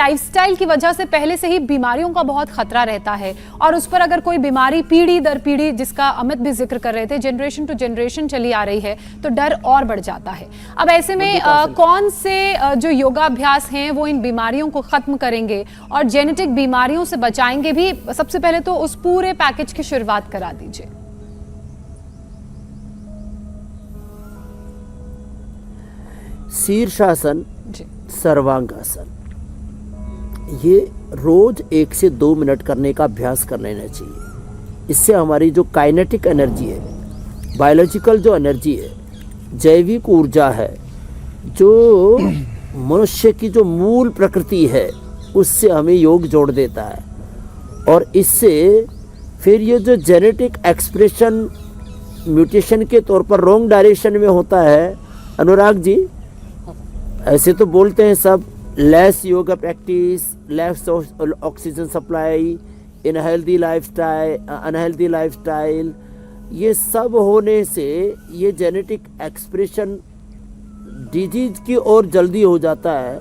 Lifestyle की वजह से पहले से ही बीमारियों का बहुत खतरा रहता है, और उस पर अगर कोई बीमारी पीढ़ी दर पीढ़ी, जिसका अमित भी जिक्र कर रहे थे, जनरेशन टू जनरेशन चली आ रही है, तो डर और बढ़ जाता है। अब ऐसे में कौन से जो योगाभ्यास हैं वो इन बीमारियों को खत्म करेंगे और जेनेटिक बीमारियों से बचाएंगे भी? सबसे पहले तो उस पूरे पैकेज की शुरुआत करा दीजिए। शीर्षासन, सर्वांगासन, ये रोज 1 से 2 मिनट करने का अभ्यास कर लेना चाहिए। इससे हमारी जो काइनेटिक एनर्जी है, बायोलॉजिकल जो एनर्जी है, जैविक ऊर्जा है, जो मनुष्य की जो मूल प्रकृति है, उससे हमें योग जोड़ देता है। और इससे फिर ये जो जेनेटिक एक्सप्रेशन म्यूटेशन के तौर पर रॉन्ग डायरेक्शन में होता है, अनुराग जी, ऐसे तो बोलते हैं सब, less yoga practice, less oxygen supply, unhealthy lifestyle, ये सब होने से ये जेनेटिक एक्सप्रेशन डिजीज की ओर जल्दी हो जाता है।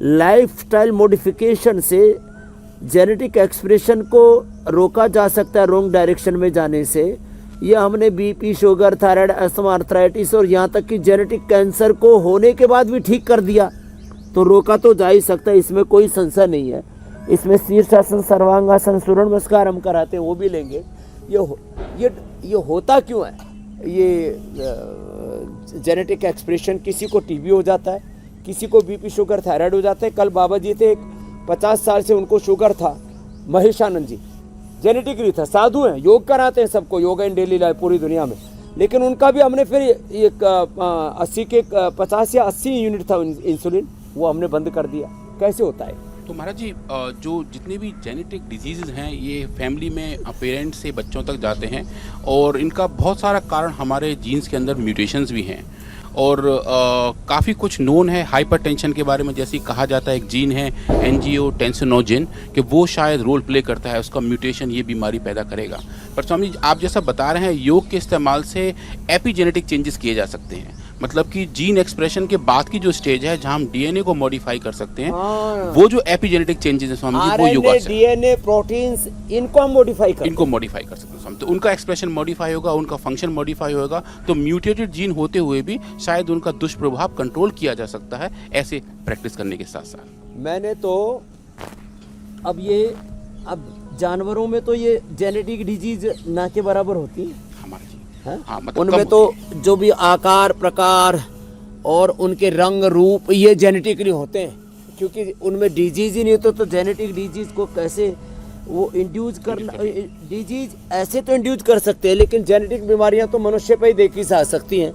लाइफस्टाइल मॉडिफिकेशन से जेनेटिक एक्सप्रेशन को रोका जा सकता है रॉन्ग डायरेक्शन में जाने से। ये हमने BP, sugar, thyroid, asthma, arthritis और यहाँ तक कि जेनेटिक कैंसर को होने के बाद भी ठीक कर दिया, तो रोका तो जा ही सकता है, इसमें कोई संशय नहीं है। इसमें शीर्षासन, सर्वांगासन, सूर्य नमस्कार हम कराते हैं, वो भी लेंगे। ये होता क्यों है? ये जेनेटिक एक्सप्रेशन, किसी को टीबी हो जाता है, किसी को बीपी, शुगर, थायराइड हो जाता है। कल बाबा जी थे, 50 साल से उनको शुगर था, महेशानंद जी, जेनेटिकली था, साधु हैं, योग कराते हैं सबको, योगा इन डेली लाइफ पूरी दुनिया में, लेकिन उनका भी हमने फिर एक 50 या 80 यूनिट था इंसुलिन, वो हमने बंद कर दिया। कैसे होता है? तो महाराज जी, जो जितने भी जेनेटिक डिजीज़ हैं, ये फैमिली में पेरेंट्स से बच्चों तक जाते हैं, और इनका बहुत सारा कारण हमारे जीन्स के अंदर म्यूटेशंस भी हैं। और काफ़ी कुछ नोन है हाइपरटेंशन के बारे में, जैसे कहा जाता है एक जीन है एंजियोटेंसिनोजेन, कि वो शायद रोल प्ले करता है, उसका म्यूटेशन ये बीमारी पैदा करेगा। पर स्वामी जी, आप जैसा बता रहे हैं, योग के इस्तेमाल से एपिजेनेटिक चेंजेस किए जा सकते हैं, मतलब कि जीन एक्सप्रेशन के बाद की जो स्टेज है, जहां हम डीएनए को मॉडिफाई कर सकते हैं, वो जो एपिजेनेटिक चेंजेस है स्वामी जी, वो योगा से, डीएनए, प्रोटीन्स, इनको हम मॉडिफाई कर सकते हैं स्वामी। तो उनका एक्सप्रेशन मॉडिफाई होगा, उनका फंक्शन मॉडिफाई होगा, तो म्यूटेटेड जीन होते हुए भी शायद उनका दुष्प्रभाव कंट्रोल किया जा सकता है, ऐसे प्रैक्टिस करने के साथ साथ। मैंने तो अब जानवरों में तो ये जेनेटिक डिजीज ना के बराबर होती है हमारे जी। हाँ, मतलब उनमें तो जो भी आकार प्रकार और उनके रंग रूप, ये जेनेटिकली होते हैं, क्योंकि उनमें डिजीज ही नहीं होता, तो जेनेटिक डिजीज को कैसे वो इंड्यूस करना? डिजीज ऐसे तो इंड्यूस कर सकते हैं, लेकिन जेनेटिक बीमारियां तो मनुष्य पे ही देखी जा सकती हैं।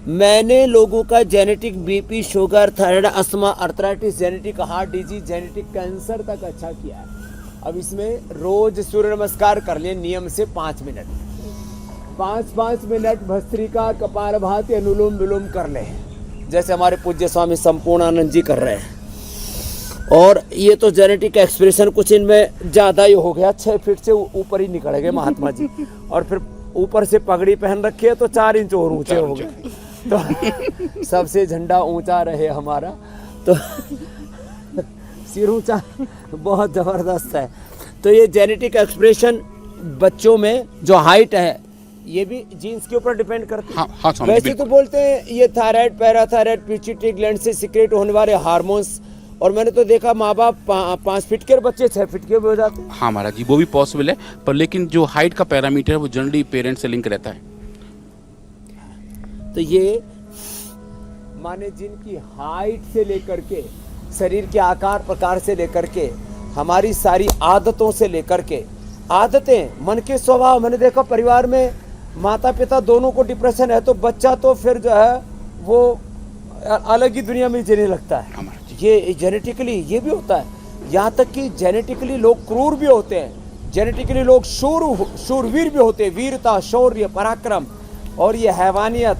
मैंने लोगों का genetic BP, sugar, thyroid, asthma, arthritis, genetic heart disease, genetic cancer तक अच्छा किया है। अब इसमें रोज सूर्य नमस्कार कर लें नियम से 5 मिनट, 5 मिनट भस्त्रिका, कपालभाति, अनुलोम विलोम कर लें, जैसे हमारे पूज्य स्वामी संपूर्णानंद जी कर रहे हैं। और ये तो जेनेटिक एक्सप्रेशन कुछ इनमें ज़्यादा ही हो गया, 6 फीट से ऊपर ही निकल गए महात्मा जी, और फिर ऊपर से पगड़ी पहन रखी है तो 4 इंच और ऊंचे हो गए, तो सबसे झंडा ऊंचा रहे हमारा, तो सिर ऊंचा, बहुत ज़बरदस्त है। तो ये जेनेटिक एक्सप्रेशन बच्चों में जो हाइट है, ये भी जीन्स के ऊपर डिपेंड करती है। हाँ, वैसे तो बोलते हैं ये थायराइड, पैराथायराइड, पिट्यूटरी ग्लैंड से सिक्रेट होने वाले हार्मोन्स, और मैंने तो देखा माँ बाप 5 फीट के बच्चे 6 फीट के भी हो जाते हैं। हाँ महाराज जी, वो भी पॉसिबल है, पर लेकिन जो हाइट का पैरामीटर है वो जनरली पेरेंट्स से लिंक रहता है। तो ये माने जिनकी हाइट से लेकर के, शरीर के आकार प्रकार से लेकर के, हमारी सारी आदतों से लेकर के, आदतें, मन के स्वभाव, मैंने देखा परिवार में माता पिता दोनों को डिप्रेशन है, तो बच्चा तो फिर जो है वो अलग ही दुनिया में जीने लगता है। ये जेनेटिकली ये भी होता है, यहाँ तक कि जेनेटिकली लोग क्रूर भी होते हैं, जेनेटिकली लोग शूरवीर भी होते हैं, वीरता, शौर्य, पराक्रम, और ये हैवानियत,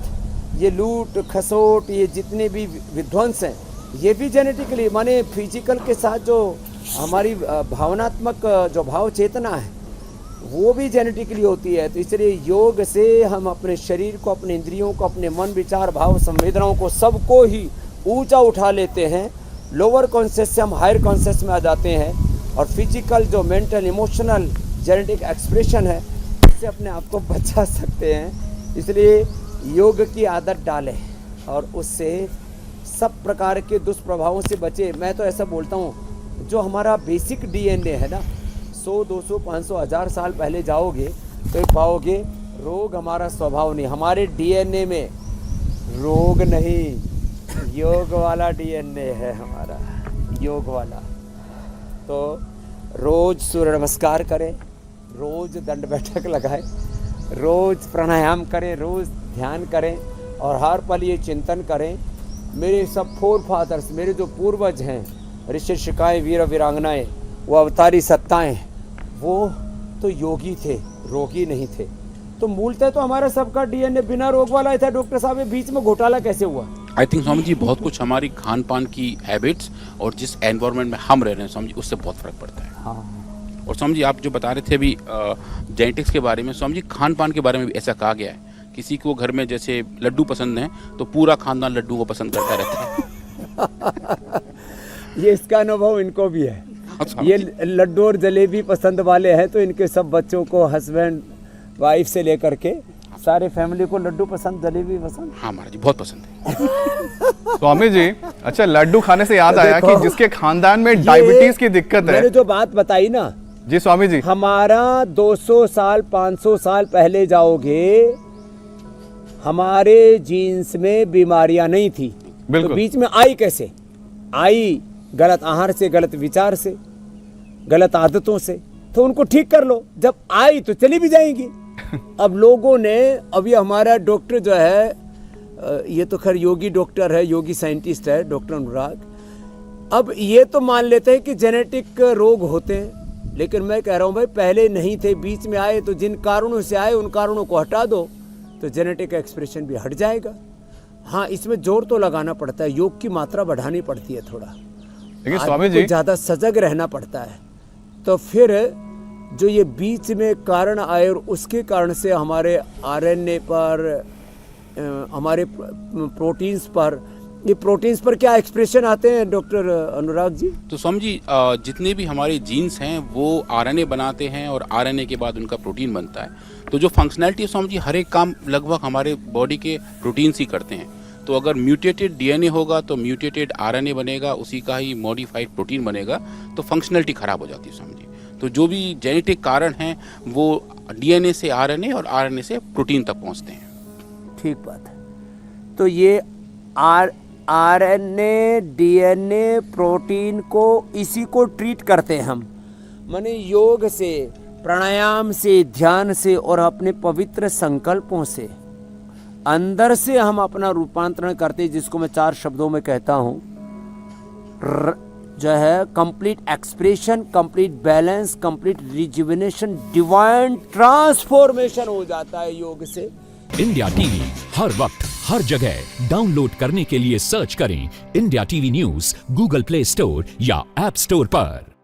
ये लूट खसोट, ये जितने भी विध्वंस हैं, ये भी जेनेटिकली, माने फिजिकल के साथ जो हमारी भावनात्मक जो भाव चेतना है, वो भी जेनेटिकली होती है। तो इसलिए योग से हम अपने शरीर को, अपने इंद्रियों को, अपने मन, विचार, भाव, संवेदनाओं को, सबको ही ऊंचा उठा लेते हैं, लोअर कॉन्शियस से हम हायर कॉन्शियस में आ जाते हैं और फिजिकल जो मेंटल इमोशनल जेनेटिक एक्सप्रेशन है उससे अपने आप को बचा सकते हैं। इसलिए योग की आदत डालें और उससे सब प्रकार के दुष्प्रभावों से बचे। मैं तो ऐसा बोलता हूँ, जो हमारा बेसिक डीएनए है ना, 100, 200, 500, 1000 साल पहले जाओगे तो पाओगे रोग हमारा स्वभाव नहीं। हमारे डीएनए में रोग नहीं, योग वाला डीएनए है हमारा, योग वाला। तो रोज सूर्य नमस्कार करें, रोज दंड बैठक लगाएं, रोज प्राणायाम करें, रोज ध्यान करें और हर पल ये चिंतन करें, मेरे सब फोर फादर्स, मेरे जो पूर्वज हैं, ऋषि ऋषिकाएँ, वीर वीरांगनाएँ, वो अवतारी सत्ताएँ, वो तो योगी थे, रोगी नहीं थे। तो मूलतः तो हमारा सबका डीएनए बिना रोग वाला ही था। डॉक्टर साहब, ये बीच में घोटाला कैसे हुआ? आई थिंक स्वामी जी बहुत कुछ हमारी खान पान की हैबिट्स और जिस एनवायरनमेंट में हम रह रहे हैं स्वामी जी, उससे बहुत फर्क पड़ता है। हाँ। और स्वामी जी आप जो बता रहे थे अभी जेनेटिक्स के बारे में, स्वामी जी खान पान के बारे में भी ऐसा कहा गया है, किसी को घर में जैसे लड्डू पसंद है तो पूरा खानदान लड्डू को पसंद करता रहता है। ये इसका अनुभव इनको भी है। ये लड्डू और जलेबी पसंद वाले हैं तो इनके सब बच्चों को, हस्बैंड वाइफ से लेकर के सारे फैमिली को लड्डू पसंद, जलेबी पसंद। हाँ महाराज जी बहुत पसंद है। स्वामी जी, अच्छा लड्डू खाने से याद आया कि जिसके खानदान में डायबिटीज की दिक्कत है। मैंने जो बात बताई ना जी स्वामी जी, हमारा 200 साल 500 साल पहले जाओगे, हमारे जीन्स में बीमारियां नहीं थी। बिल्कुल। तो बीच में आई कैसे? आई गलत आहार से, गलत विचार से, गलत आदतों से। तो उनको ठीक कर लो, जब आई तो चली भी जाएंगी। अब लोगों ने, अब ये हमारा डॉक्टर जो है, ये तो खैर योगी डॉक्टर है, योगी साइंटिस्ट है डॉक्टर अनुराग, अब ये तो मान लेते हैं कि जेनेटिक रोग होते हैं, लेकिन मैं कह रहा हूँ भाई पहले नहीं थे, बीच में आए, तो जिन कारणों से आए उन कारणों को हटा दो तो जेनेटिक एक्सप्रेशन भी हट जाएगा। हाँ, इसमें जोर तो लगाना पड़ता है, योग की मात्रा बढ़ानी पड़ती है थोड़ा, लेकिन स्वामी जी ज़्यादा सजग रहना पड़ता है। तो फिर जो ये बीच में कारण आए और उसके कारण से हमारे आरएनए पर, हमारे प्रोटीन्स पर, ये प्रोटीन्स पर क्या एक्सप्रेशन आते हैं डॉक्टर अनुराग जी? तो स्वामी जी जितने भी हमारे जीन्स हैं वो आरएनए बनाते हैं और आरएनए के बाद उनका प्रोटीन बनता है। तो जो फंक्शनैलिटी है स्वामी जी, हर एक काम लगभग हमारे बॉडी के प्रोटीन्स ही करते हैं। तो अगर म्यूटेटेड डीएनए होगा तो म्यूटेटेड आरएनए बनेगा, उसी का ही मॉडिफाइड प्रोटीन बनेगा, तो फंक्शनैलिटी खराब हो जाती है स्वामी जी। तो जो भी जेनेटिक कारण हैं वो डीएनए से आरएनए और आरएनए से प्रोटीन तक पहुंचते हैं। ठीक बात है। तो ये आरएनए, डीएनए, प्रोटीन को, इसी को ट्रीट करते हैं हम। माने योग से, प्राणायाम से, ध्यान से और अपने पवित्र संकल्पों से अंदर से हम अपना रूपांतरण करते, जिसको मैं 4 शब्दों में कहता हूँ, जो है complete expression, complete balance, complete rejuvenation, divine transformation हो जाता है योग से। इंडिया टीवी हर वक्त हर जगह डाउनलोड करने के लिए सर्च करें India TV news Google play store या ऐप स्टोर पर।